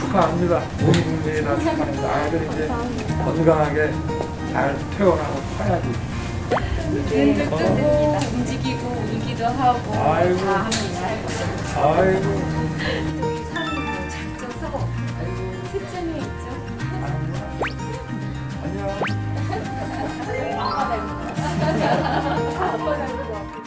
축하합니다. 온 국민이 다 축하합니다. 아이들 이제 건강하게 잘 태어나고 커야지. 눈도 뜨고 움직이고 울기도 하고 아이고. 다 합니다. 아이고. 저희 사람도 작정 서고 셋째는 있죠. 안녕. 아빠 닮은 아빠 닮은 것 같아요.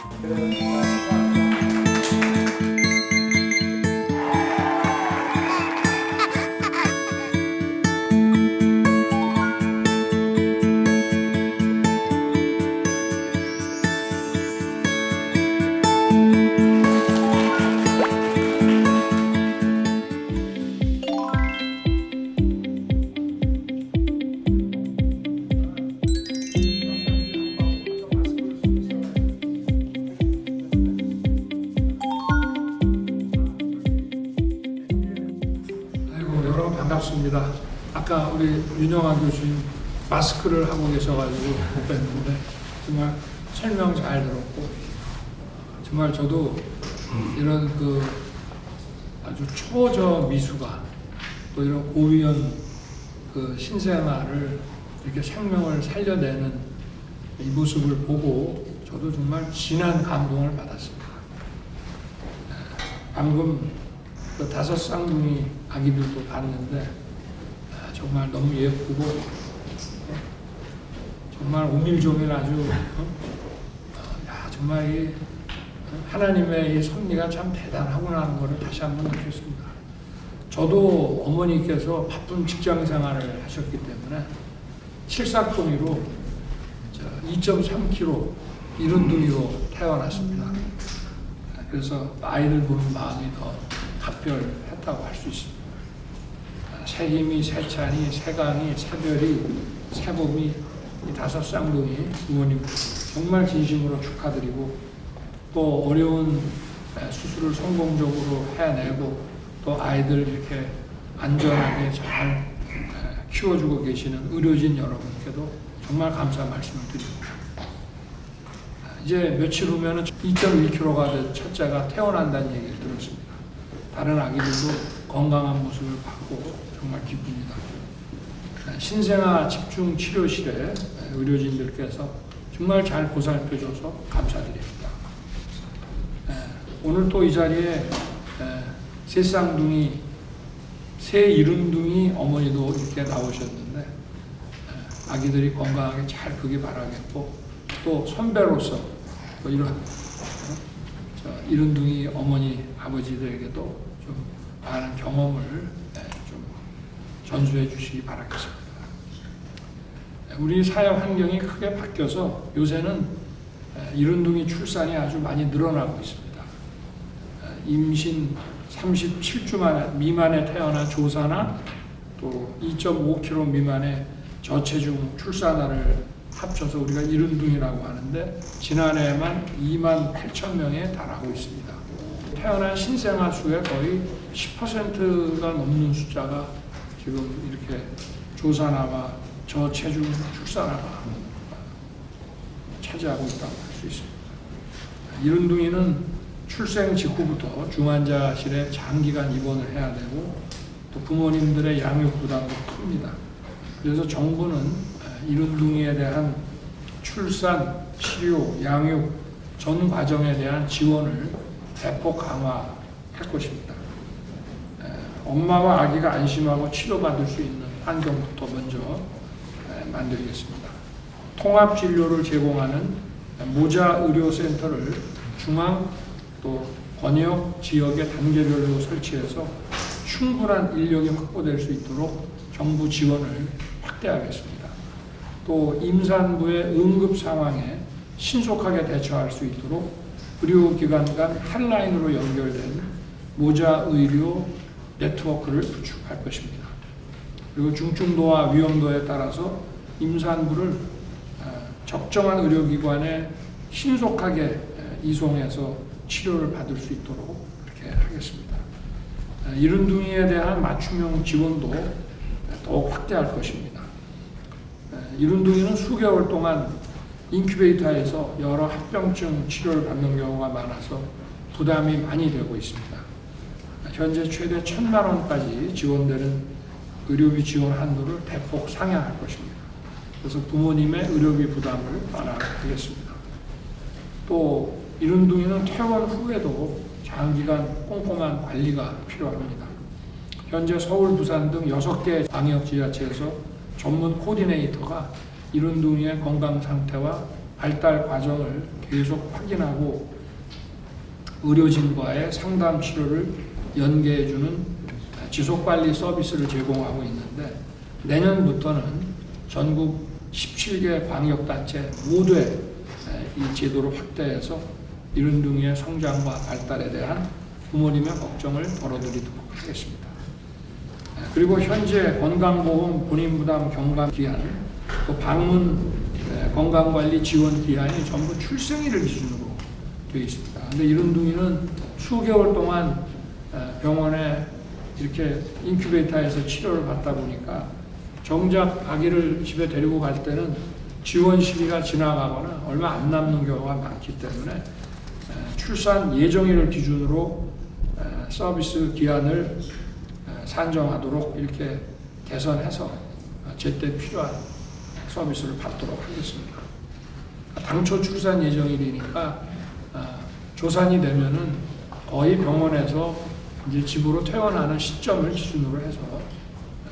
여러분 반갑습니다. 아까 우리 윤영환 교수님 마스크를 하고 계셔가지고 못 뵀는데 정말 설명 잘 들었고 정말 저도 이런 그 아주 초저 미수가 또 이런 고위험 그 신생아를 이렇게 생명을 살려내는 이 모습을 보고 저도 정말 진한 감동을 받았습니다. 방금 그 5 쌍둥이 아기들도 봤는데 정말 너무 예쁘고 정말 오밀조밀 아주 정말 이 하나님의 이 섭리가 참 대단하구나 하는 것을 다시 한번 느꼈습니다. 저도 어머니께서 바쁜 직장 생활을 하셨기 때문에 칠삭동이로 2.3kg 이른둥이로 태어났습니다. 그래서 아이들 보는 마음이 더 각별했다고 할 수 있습니다. 새힘이, 새찬이, 새강이, 새별이, 새봄이 이 5 쌍둥이 부모님 정말 진심으로 축하드리고 또 어려운 수술을 성공적으로 해내고 또 아이들 이렇게 안전하게 잘 키워주고 계시는 의료진 여러분께도 정말 감사 말씀을 드립니다. 이제 며칠 후면 2.1kg가 된 첫째가 태어난다는 얘기를 들었습니다. 다른 아기들도 건강한 모습을 봤고 정말 기쁩니다. 신생아 집중 치료실에 의료진들께서 정말 잘 보살펴줘서 감사드립니다. 오늘 또 이 자리에 세 쌍둥이, 세 이른둥이 어머니도 이렇게 나오셨는데 아기들이 건강하게 잘 크기 바라겠고 또 선배로서 또 이런 이른둥이 어머니 아버지들에게도 좀 많은 경험을 좀 전수해 주시기 바라겠습니다. 우리 사회 환경이 크게 바뀌어서 요새는 이른둥이 출산이 아주 많이 늘어나고 있습니다. 임신 37주 미만에 태어난 조사나 또 2.5kg 미만의 저체중 출산아를 합쳐서 우리가 이른둥이라고 하는데 지난해에만 28,000명에 달하고 있습니다. 태어난 신생아 수의 거의 10%가 넘는 숫자가 지금 이렇게 조산아와 저체중 출산아가 차지하고 있다고 할 수 있습니다. 이른둥이는 출생 직후부터 중환자실에 장기간 입원을 해야 되고 또 부모님들의 양육 부담도 큽니다. 그래서 정부는 이른둥이에 대한 출산, 치료, 양육 전 과정에 대한 지원을 대폭 강화할 것입니다. 엄마와 아기가 안심하고 치료받을 수 있는 환경부터 먼저 만들겠습니다. 통합 진료를 제공하는 모자 의료센터를 중앙 또 권역 지역의 단계별로 설치해서 충분한 인력이 확보될 수 있도록 정부 지원을 확대하겠습니다. 또 임산부의 응급 상황에 신속하게 대처할 수 있도록 의료기관 간 헬라인으로 연결된 모자 의료 네트워크를 구축할 것입니다. 그리고 중증도와 위험도에 따라서 임산부를 적정한 의료기관에 신속하게 이송해서 치료를 받을 수 있도록 그렇게 하겠습니다. 이른둥이에 대한 맞춤형 지원도 더욱 확대할 것입니다. 이른둥이는 수개월 동안 인큐베이터에서 여러 합병증 치료를 받는 경우가 많아서 부담이 많이 되고 있습니다. 현재 최대 1,000만 원까지 지원되는 의료비 지원 한도를 대폭 상향할 것입니다. 그래서 부모님의 의료비 부담을 완화하겠습니다. 또 이른둥이는 퇴원 후에도 장기간 꼼꼼한 관리가 필요합니다. 현재 서울, 부산 등 6개 방역 지자체에서 전문 코디네이터가 이른둥이의 건강 상태와 발달 과정을 계속 확인하고 의료진과의 상담 치료를 연계해주는 지속관리 서비스를 제공하고 있는데, 내년부터는 전국 17개 방역단체 모두에 이 제도를 확대해서 이른둥이의 성장과 발달에 대한 부모님의 걱정을 덜어드리도록 하겠습니다. 그리고 현재 건강보험 본인부담 경감기한, 또 방문 건강관리 지원 기한이 전부 출생일을 기준으로 되어 있습니다. 그런데 이른둥이는 수개월 동안 병원에 이렇게 인큐베이터에서 치료를 받다 보니까 정작 아기를 집에 데리고 갈 때는 지원 시기가 지나가거나 얼마 안 남는 경우가 많기 때문에 출산 예정일을 기준으로 서비스 기한을 산정하도록 이렇게 개선해서 제때 필요한 서비스를 받도록 하겠습니다. 당초 출산 예정일이니까 조산이 되면은 거의 병원에서 이제 집으로 퇴원하는 시점을 기준으로 해서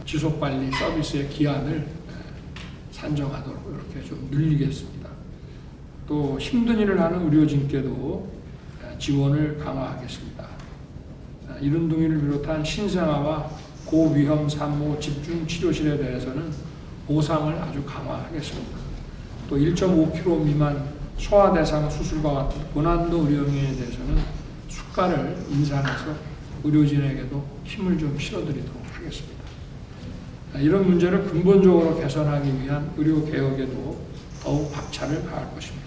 지속관리 서비스의 기한을 산정하도록 이렇게 좀 늘리겠습니다. 또 힘든 일을 하는 의료진께도 지원을 강화하겠습니다. 이른둥이를 비롯한 신생아와 고위험 산모 집중 치료실에 대해서는 보상을 아주 강화하겠습니다. 또 1.5kg 미만 소아 대상 수술과 같은 고난도 의료행위에 대해서는 수가를 인상해서 의료진에게도 힘을 좀 실어드리도록 하겠습니다. 이런 문제를 근본적으로 개선하기 위한 의료개혁에도 더욱 박차를 가할 것입니다.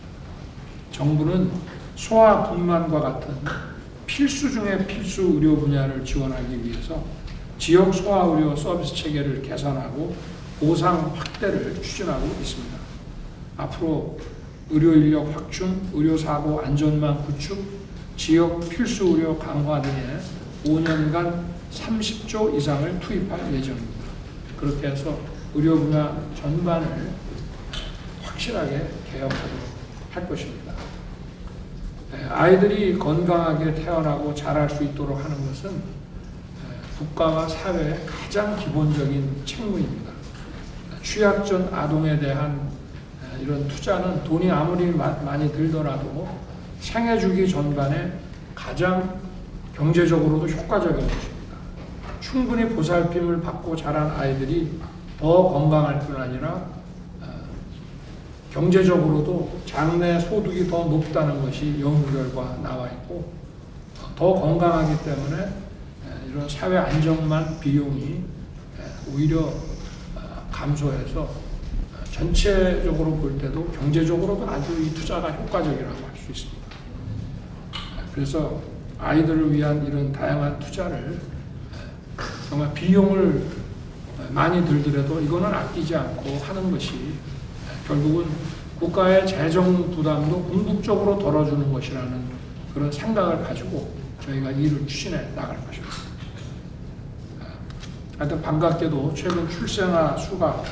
정부는 소아분만과 같은 필수 중의 필수 의료 분야를 지원하기 위해서 지역 소아의료 서비스 체계를 개선하고 보상 확대를 추진하고 있습니다. 앞으로 의료 인력 확충, 의료사고 안전망 구축, 지역 필수 의료 강화 등에 5년간 30조 이상을 투입할 예정입니다. 그렇게 해서 의료 분야 전반을 확실하게 개혁하도록 할 것입니다. 아이들이 건강하게 태어나고 자랄 수 있도록 하는 것은 국가와 사회의 가장 기본적인 책무입니다. 취약전 아동에 대한 이런 투자는 돈이 아무리 많이 들더라도 생애 주기 전반에 가장 경제적으로도 효과적인 것입니다. 충분히 보살핌을 받고 자란 아이들이 더 건강할 뿐 아니라 경제적으로도 장래 소득이 더 높다는 것이 연구 결과 나와 있고, 더 건강하기 때문에 이런 사회 안정만 비용이 오히려 감소해서 전체적으로 볼 때도 경제적으로도 아주 이 투자가 효과적이라고 할 수 있습니다. 그래서 아이들을 위한 이런 다양한 투자를 정말 비용을 많이 들더라도 이거는 아끼지 않고 하는 것이 결국은 국가의 재정 부담도 궁극적으로 덜어주는 것이라는 그런 생각을 가지고 저희가 일을 추진해 나갈 것입니다. 하여튼 반갑게도 최근 출생아 수가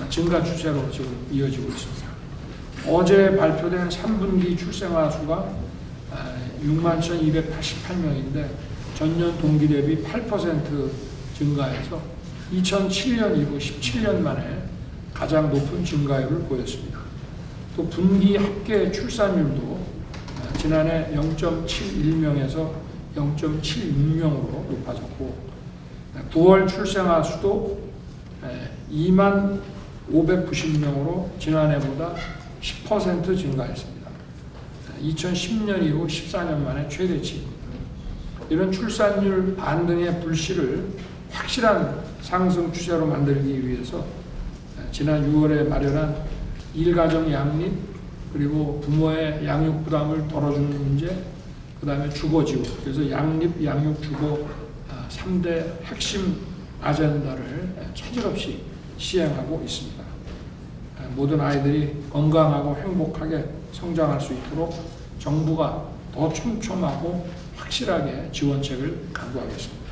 증가 추세로 지금 이어지고 있습니다. 어제 발표된 3분기 출생아 수가 61,288명인데 전년 동기 대비 8% 증가해서 2007년 이후 17년 만에 가장 높은 증가율을 보였습니다. 또 분기 합계 출산율도 지난해 0.71명에서 0.76명으로 높아졌고, 9월 출생아 수도 2만 590명으로 지난해보다 10% 증가했습니다. 2010년 이후 14년 만에 최대치입니다. 이런 출산율 반등의 불씨를 확실한 상승 추세로 만들기 위해서 지난 6월에 마련한 일가정 양립, 그리고 부모의 양육 부담을 덜어주는 문제, 그 다음에 주거 지원, 그래서 양립, 양육, 주거 3대 핵심 아젠다를 차질 없이 시행하고 있습니다. 모든 아이들이 건강하고 행복하게 성장할 수 있도록 정부가 더 촘촘하고 확실하게 지원책을 강구하겠습니다.